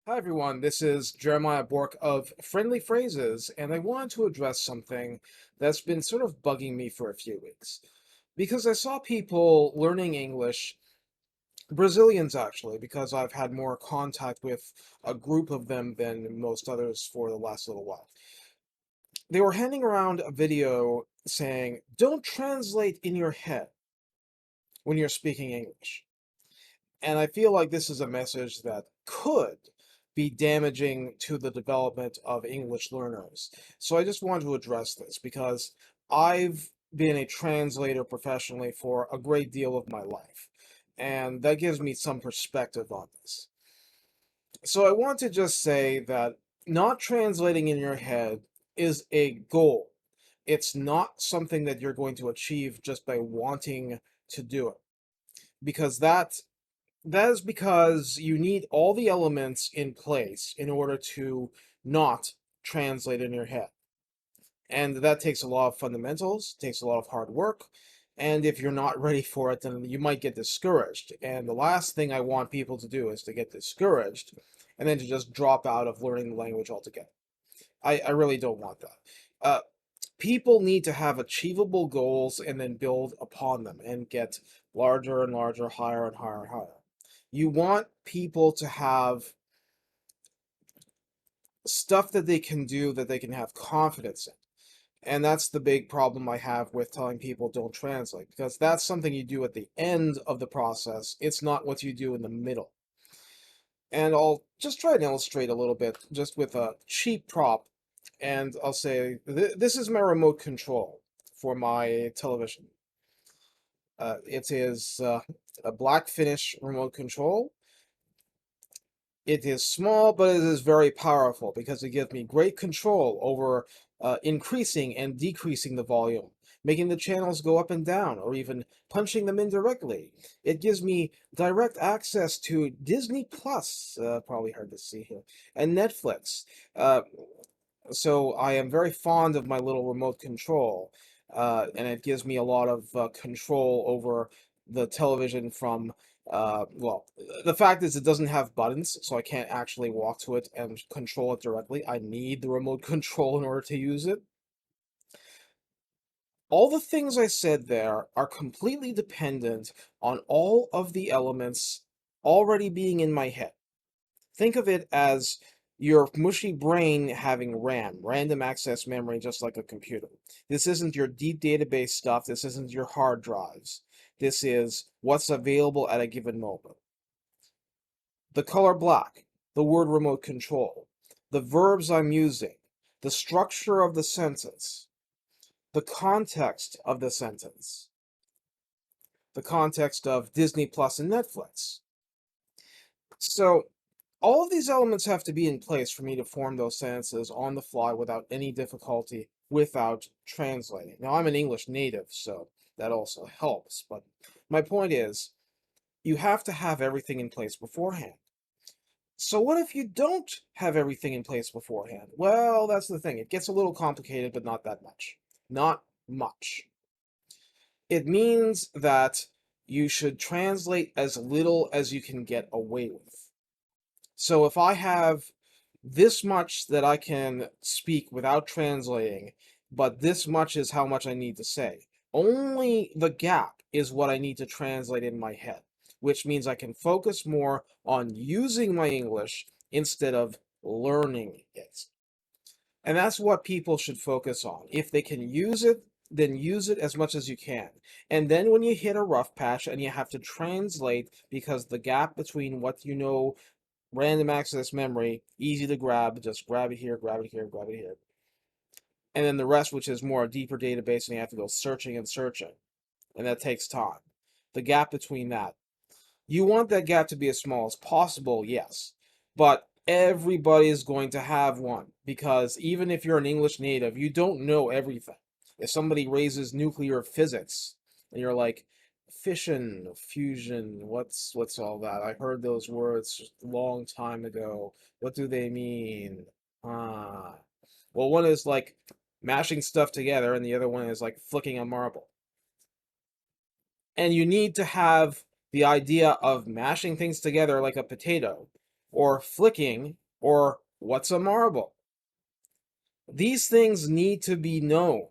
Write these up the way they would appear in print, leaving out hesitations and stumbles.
Hi everyone, this is Jeremiah Bork of Friendly Phrases, and I wanted to address something that's been sort of bugging me for a few weeks. Because I saw people learning English, Brazilians actually, because I've had more contact with a group of them than most others for the last little while. They were handing around a video saying, don't translate in your head when you're speaking English. And I feel like this is a message that could be damaging to the development of English learners. So I just wanted to address this because I've been a translator professionally for a great deal of my life, and that gives me some perspective on this. So I want to just say that not translating in your head is a goal. It's not something that you're going to achieve just by wanting to do it, because that is because you need all the elements in place in order to not translate in your head. And that takes a lot of fundamentals, takes a lot of hard work. And if you're not ready for it, then you might get discouraged. And the last thing I want people to do is to get discouraged and then to just drop out of learning the language altogether. I really don't want that. Uh, People need to have achievable goals and then build upon them and get larger and larger, higher and higher and higher. You want people to have stuff that they can do that they can have confidence in. And that's the big problem I have with telling people don't translate, because that's something you do at the end of the process. It's not what you do in the middle. And I'll just try and illustrate a little bit just with a cheap prop. And I'll say, this is my remote control for my television. It is a black finish remote control. It is small, but it is very powerful because it gives me great control over increasing and decreasing the volume, making the channels go up and down, or even punching them in directly. It gives me direct access to Disney Plus, probably hard to see here, and Netflix. Uh, so I am very fond of my little remote control, and it gives me a lot of control over the television from, well, the fact is it doesn't have buttons, so I can't actually walk to it and control it directly. I need the remote control in order to use it. All the things I said there are completely dependent on all of the elements already being in my head. Think of it as your mushy brain having RAM, random access memory, just like a computer. This isn't your deep database stuff. This isn't your hard drives. This is what's available at a given moment. The color black, the word remote control, the verbs I'm using, the structure of the sentence, the context of the sentence, the context of Disney Plus and Netflix. So all of these elements have to be in place for me to form those sentences on the fly without any difficulty, without translating. Now, I'm an English native, so that also helps, but my point is, you have to have everything in place beforehand. So what if you don't have everything in place beforehand? Well, that's the thing. It gets a little complicated, but not that much. Not much. It means that you should translate as little as you can get away with. So if I have this much that I can speak without translating, but this much is how much I need to say, only the gap is what I need to translate in my head, which means I can focus more on using my English instead of learning it. And that's what people should focus on. If they can use it, then use it as much as you can. And then when you hit a rough patch and you have to translate because the gap between what you know, random access memory, easy to grab, just grab it here, grab it here, grab it here. And then the rest, which is more a deeper database, and you have to go searching and searching. And that takes time. The gap between that. You want that gap to be as small as possible, yes. But everybody is going to have one. Because even if you're an English native, you don't know everything. If somebody raises nuclear physics, and you're like, fission, fusion, what's all that? I heard those words a long time ago. What do they mean? Ah. Well, one is like mashing stuff together, and the other one is like flicking a marble. And you need to have the idea of mashing things together like a potato or flicking, or what's a marble. These things need to be known.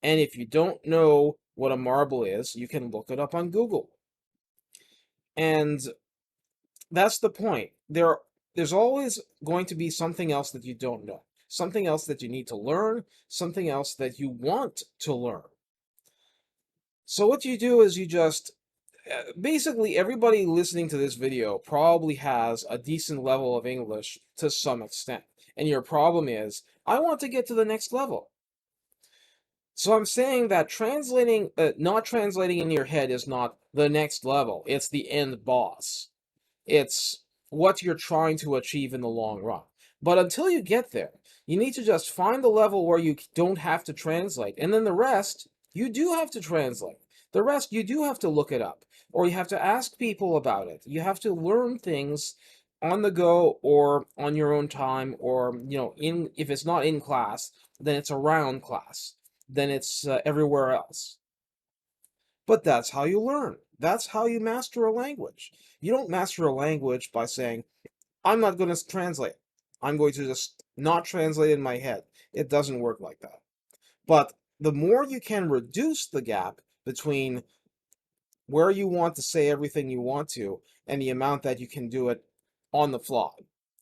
And if you don't know what a marble is, you can look it up on Google. And that's the point. There's always going to be something else that you don't know, something else that you need to learn, something else that you want to learn. So what you do is you just basically everybody listening to this video probably has a decent level of English to some extent. And your problem is, I want to get to the next level. So I'm saying that not translating in your head is not the next level. It's the end boss. It's what you're trying to achieve in the long run. But until you get there, you need to just find the level where you don't have to translate. And then the rest, you do have to translate. The rest, you do have to look it up. Or you have to ask people about it. You have to learn things on the go or on your own time, or, if it's not in class, then it's around class. Then it's everywhere else. But that's how you learn. That's how you master a language. You don't master a language by saying, I'm not going to translate. I'm going to just not translate in my head. It doesn't work like that. But the more you can reduce the gap between where you want to say everything you want to and the amount that you can do it on the fly,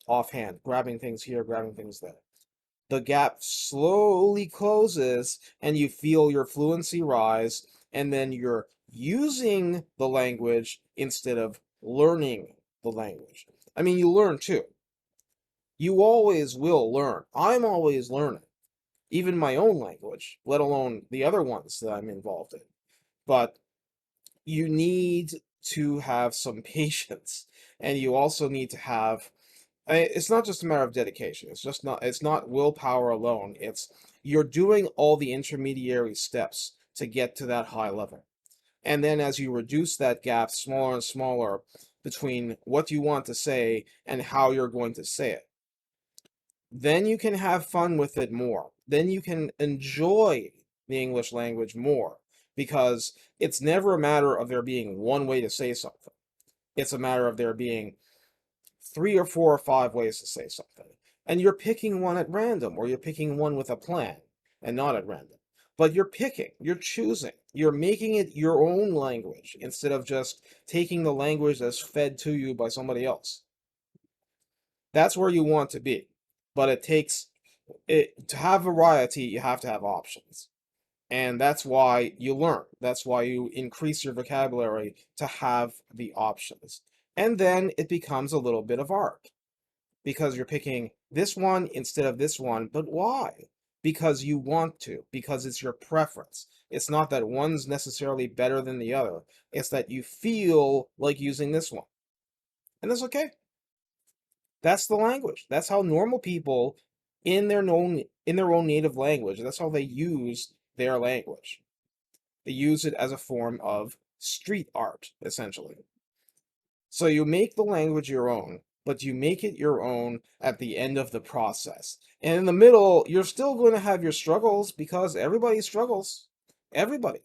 offhand, grabbing things here, grabbing things there, the gap slowly closes and you feel your fluency rise, and then you're using the language instead of learning the language. I mean, you learn too. You always will learn. I'm always learning, even my own language, let alone the other ones that I'm involved in. But you need to have some patience, and you also need to have it's not just a matter of dedication. It's not willpower alone. It's you're doing all the intermediary steps to get to that high level. And then as you reduce that gap smaller and smaller between what you want to say and how you're going to say it, then you can have fun with it more. Then you can enjoy the English language more, because it's never a matter of there being one way to say something. It's a matter of there being 3 or 4 or 5 ways to say something. And you're picking one at random, or you're picking one with a plan and not at random. But you're choosing, you're making it your own language instead of just taking the language that's fed to you by somebody else. That's where you want to be. But to have variety, you have to have options. And that's why you learn. That's why you increase your vocabulary, to have the options. And then it becomes a little bit of art, because you're picking this one instead of this one. But why? Because you want to, because it's your preference. It's not that one's necessarily better than the other. It's that you feel like using this one. And that's okay. That's the language. That's how normal people in their own native language, that's how they use their language. They use it as a form of street art, essentially. So you make the language your own, but you make it your own at the end of the process. And in the middle, you're still going to have your struggles, because everybody struggles. Everybody.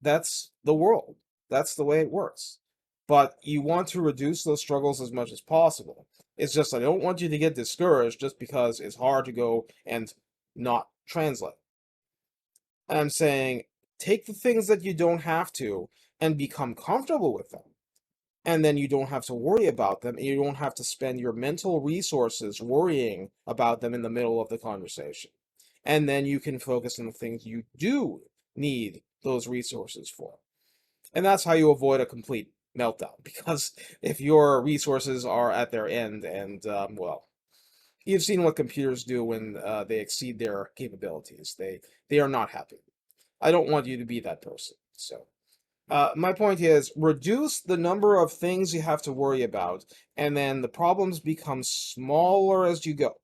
That's the world. That's the way it works. But you want to reduce those struggles as much as possible. It's just I don't want you to get discouraged just because it's hard to go and not translate. I'm saying take the things that you don't have to and become comfortable with them. And then you don't have to worry about them, and you don't have to spend your mental resources worrying about them in the middle of the conversation. And then you can focus on the things you do need those resources for. And that's how you avoid a complete meltdown, because if your resources are at their end, and, well, you've seen what computers do when they exceed their capabilities. They are not happy. I don't want you to be that person. So my point is, reduce the number of things you have to worry about, and then the problems become smaller as you go.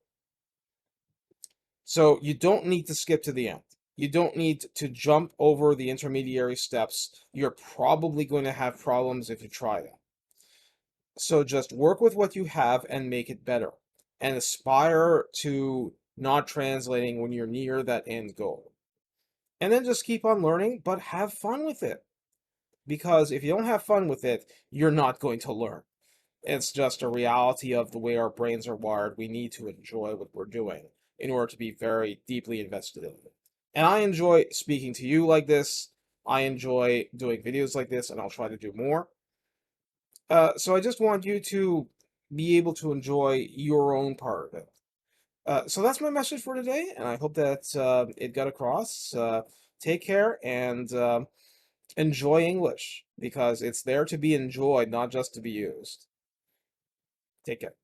So you don't need to skip to the end. You don't need to jump over the intermediary steps. You're probably going to have problems if you try that. So just work with what you have and make it better, and aspire to not translating when you're near that end goal. And then just keep on learning, but have fun with it. Because if you don't have fun with it, you're not going to learn. It's just a reality of the way our brains are wired. We need to enjoy what we're doing in order to be very deeply invested in it. And I enjoy speaking to you like this. I enjoy doing videos like this, and I'll try to do more. So I just want you to be able to enjoy your own part of it. So that's my message for today, and I hope that it got across. Take care and enjoy English because it's there to be enjoyed, not just to be used. Take care.